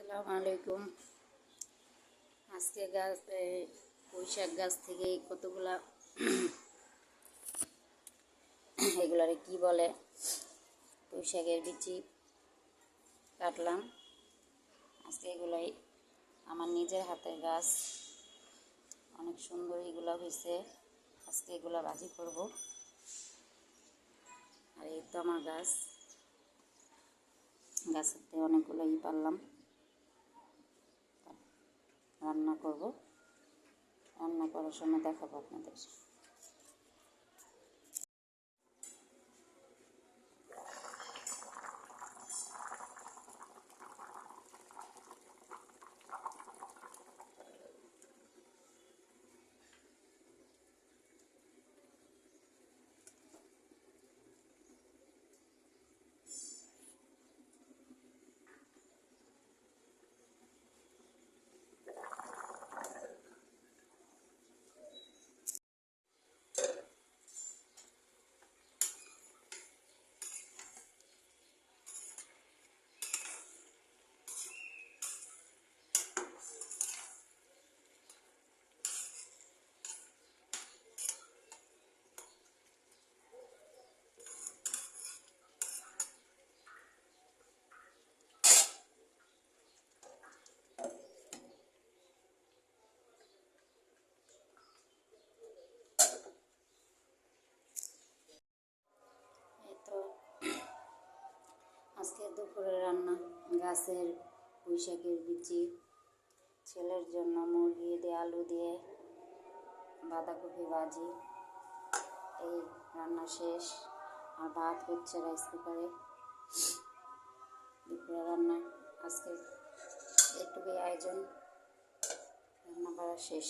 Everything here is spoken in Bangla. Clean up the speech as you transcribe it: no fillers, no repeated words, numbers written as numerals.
আসসালামু আলাইকুম। আজকে পুঁইশাক গাছ থেকে কতগুলা এগুলারে কি বলে পুঁইশাকের বিচি কাটলাম। আজকে এগুলাই আমার নিজের হাতের গাছ, অনেক সুন্দর এগুলা হয়েছে। আজকে এগুলা ভাজি করব। আর এই তো আমার গাছের থেকে অনেকগুলো পারলাম, রান্না করব। রান্না করার সময় দেখাবো আপনাদের। তো আজকে দুপুরে রান্না গাছের পুঁইশাকের বিচি, ছেলের জন্য মুরগি দিয়ে আলু দিয়ে বাঁধাকপি ভাজি। এই রান্না শেষ। আর ভাত হচ্ছে রাইস কুকারে। দুপুরে রান্না আজকে এটুকুই আয়োজন, রান্না করা শেষ।